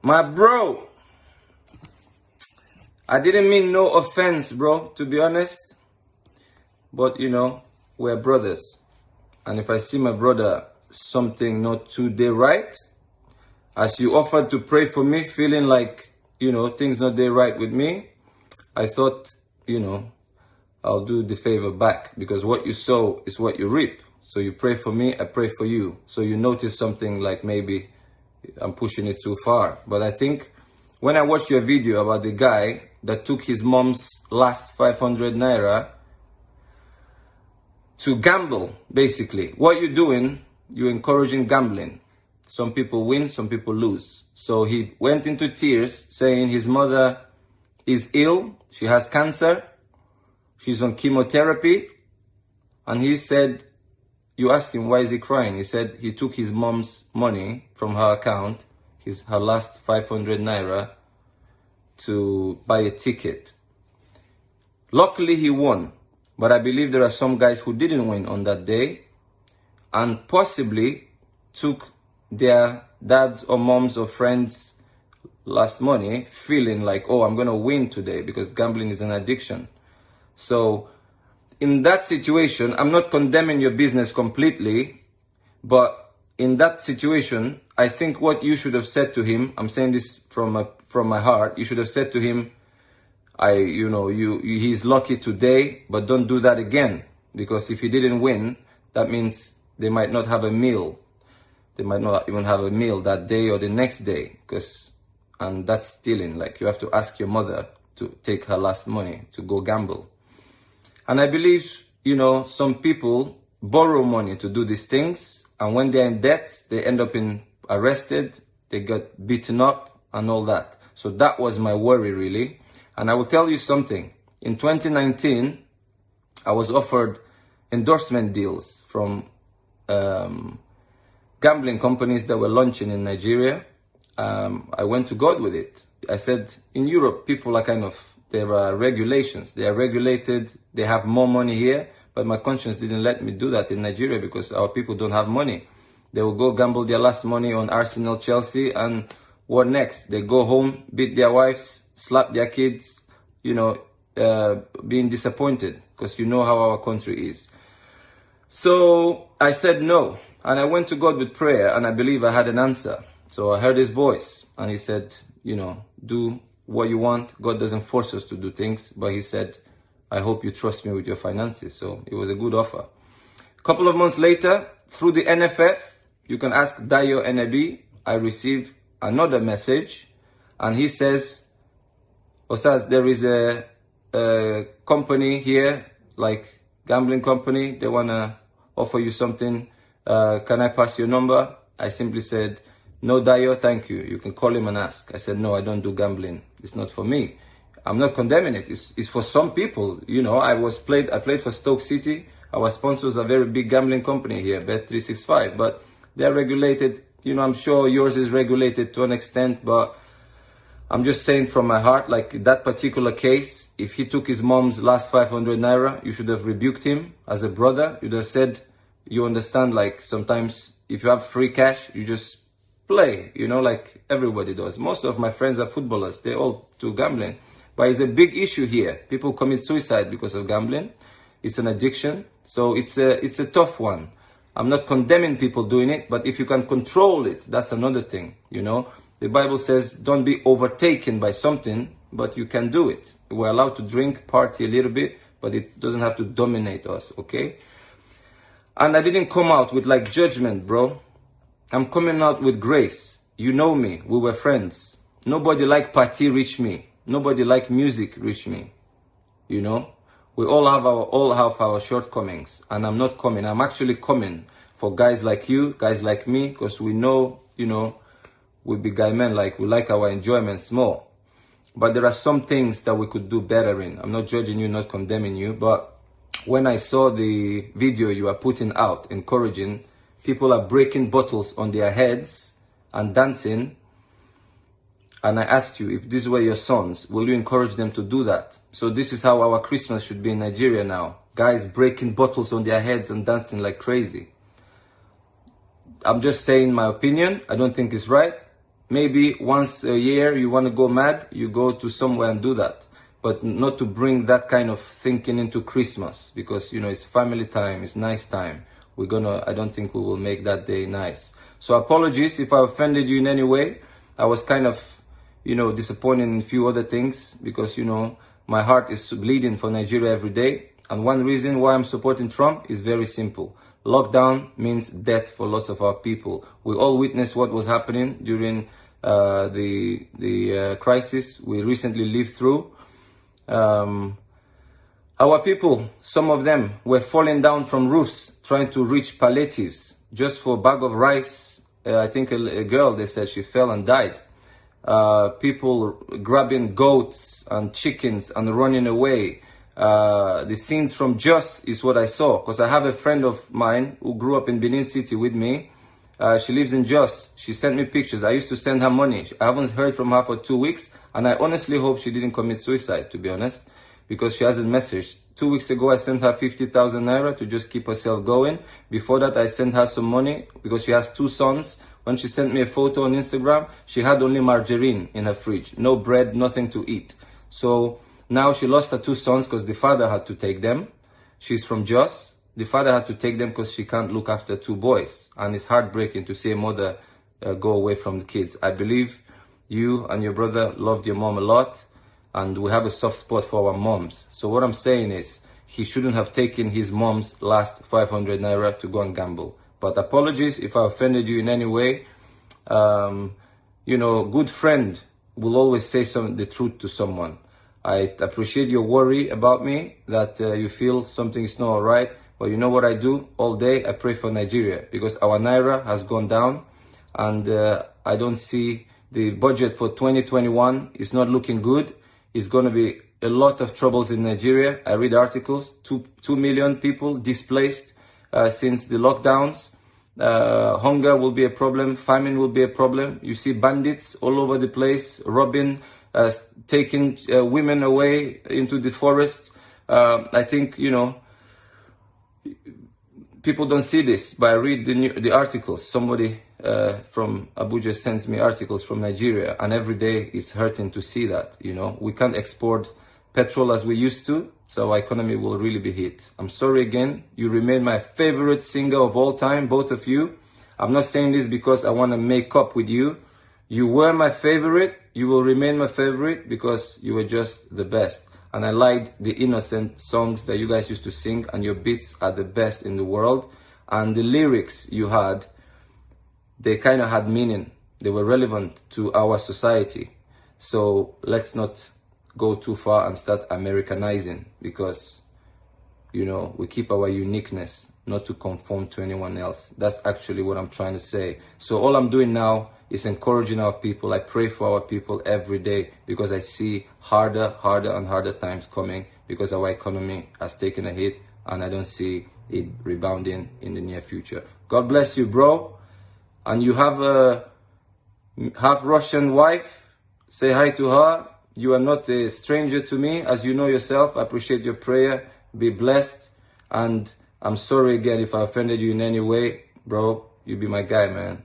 My bro, I didn't mean no offense, bro, to be honest. But, we're brothers. And if I see my brother something not today right, as you offered to pray for me, feeling like, things not there right with me, I thought, I'll do the favor back. Because what you sow is what you reap. So you pray for me, I pray for you. So you notice something like maybe I'm pushing it too far. But I think when I watched your video about the guy that took his mom's last 500 naira to gamble, basically. What you're doing, you're encouraging gambling. Some people win, some people lose. So he went into tears saying his mother is ill, she has cancer, she's on chemotherapy. And he said, you asked him why is he crying. He said he took his mom's money from her account, her last 500 naira, to buy a ticket. Luckily he won, but I believe there are some guys who didn't win on that day and possibly took their dads or moms or friends' last money feeling like, oh, I'm going to win today because gambling is an addiction. So in that situation, I'm not condemning your business completely, but in that situation, I think what you should have said to him, I'm saying this from my heart, you should have said to him, he's lucky today, but don't do that again. Because if he didn't win, that means they might not have a meal. They might not even have a meal that day or the next day. And that's stealing. Like, you have to ask your mother to take her last money to go gamble. And I believe, some people borrow money to do these things. And when they're in debt, they end up arrested. They get beaten up and all that. So that was my worry, really. And I will tell you something. In 2019, I was offered endorsement deals from gambling companies that were launching in Nigeria. I went to God with it. I said, in Europe, people are there are regulations. They are regulated. They have more money here. But my conscience didn't let me do that in Nigeria because our people don't have money. They will go gamble their last money on Arsenal, Chelsea, and what next? They go home, beat their wives, slap their kids, being disappointed because you know how our country is. So I said no. And I went to God with prayer and I believe I had an answer. So I heard his voice and he said, do what you want. God doesn't force us to do things, but he said, I hope you trust me with your finances. So it was a good offer. A couple of months later, through the NFF, you can ask Dayo Enebi, I received another message and he says, Osaze, there is a company here, like gambling company. They want to offer you something. Can I pass your number? I simply said, no, Dayo, thank you. You can call him and ask. I said, no, I don't do gambling. It's not for me. I'm not condemning it. It's for some people. I played for Stoke City. Our sponsors are a very big gambling company here, Bet365, but they're regulated. I'm sure yours is regulated to an extent, but I'm just saying from my heart, like that particular case, if he took his mom's last 500 naira, you should have rebuked him as a brother. You'd have said, you understand, like sometimes if you have free cash, you just play, like everybody does. Most of my friends are footballers. They all do gambling. But it's a big issue here. People commit suicide because of gambling. It's an addiction. So it's a tough one. I'm not condemning people doing it, but if you can control it, that's another thing, The Bible says, don't be overtaken by something, but you can do it. We're allowed to drink, party a little bit, but it doesn't have to dominate us, okay? And I didn't come out with judgment, bro. I'm coming out with grace. You know me. We were friends. Nobody like party reach me. Nobody like music reach me. We all have our shortcomings. And I'm not coming. I'm actually coming for guys like you, guys like me, because we know, we be guy men, we like our enjoyments more. But there are some things that we could do better in. I'm not judging you, not condemning you, but when I saw the video you are putting out, encouraging, people are breaking bottles on their heads and dancing. And I asked you, if these were your sons, will you encourage them to do that? So this is how our Christmas should be in Nigeria now. Guys breaking bottles on their heads and dancing like crazy. I'm just saying my opinion. I don't think it's right. maybe once a year you want to go mad, you go to somewhere and do that. But not to bring that kind of thinking into Christmas, because, you know, it's family time, it's nice time. I don't think we will make that day nice. So apologies if I offended you in any way. I was kind of, you know, disappointed in a few other things because, you know, my heart is bleeding for Nigeria every day. And one reason why I'm supporting Trump is very simple. Lockdown means death for lots of our people. We all witnessed what was happening during the crisis we recently lived through. Our people, some of them were falling down from roofs trying to reach palliatives just for a bag of rice. I think a girl, they said she fell and died. People grabbing goats and chickens and running away. The scenes from Jos is what I saw, because I have a friend of mine who grew up in Benin City with me. She lives in Jos. She sent me pictures. I used to send her money. I haven't heard from her for 2 weeks, and I honestly hope she didn't commit suicide, to be honest, because she hasn't messaged. 2 weeks ago, I sent her 50,000 naira to just keep herself going. Before that, I sent her some money because she has 2 sons. When she sent me a photo on Instagram, she had only margarine in her fridge, no bread, nothing to eat. So now she lost her 2 sons because the father had to take them. She's from Jos. The father had to take them because she can't look after 2 boys. And it's heartbreaking to see a mother go away from the kids. I believe you and your brother loved your mom a lot, and we have a soft spot for our moms. So what I'm saying is, he shouldn't have taken his mom's last 500 naira to go and gamble. But apologies if I offended you in any way. You know, good friend will always say the truth to someone. I appreciate your worry about me, that you feel something is not all right. But you know what I do all day? I pray for Nigeria, because our naira has gone down, and I don't see the budget for 2021 is not looking good. It's going to be a lot of troubles in Nigeria. I read articles, 2 million people displaced since the lockdowns. Hunger will be a problem. Famine will be a problem. You see bandits all over the place, robbing, taking women away into the forest. I think, you know, people don't see this, but I read the articles. Somebody from Abuja sends me articles from Nigeria, and every day it's hurting to see that. You know, we can't export petrol as we used to, so our economy will really be hit. I'm sorry again. You remain my favorite singer of all time, both of you. I'm not saying this because I want to make up with you. You were my favorite. You will remain my favorite because you were just the best. And I liked the innocent songs that you guys used to sing, and your beats are the best in the world. And the lyrics you had, they kind of had meaning. They were relevant to our society. So let's not go too far and start Americanizing, because, you know, we keep our uniqueness, not to conform to anyone else. That's actually what I'm trying to say. So all I'm doing now is encouraging our people. I pray for our people every day, because I see harder and harder times coming, because our economy has taken a hit, and I don't see it rebounding in the near future. God bless you, bro. And you have a half Russian wife. Say hi to her. You are not a stranger to me, as you know yourself. I appreciate your prayer. Be blessed. And I'm sorry again if I offended you in any way. Bro, you be my guy, man.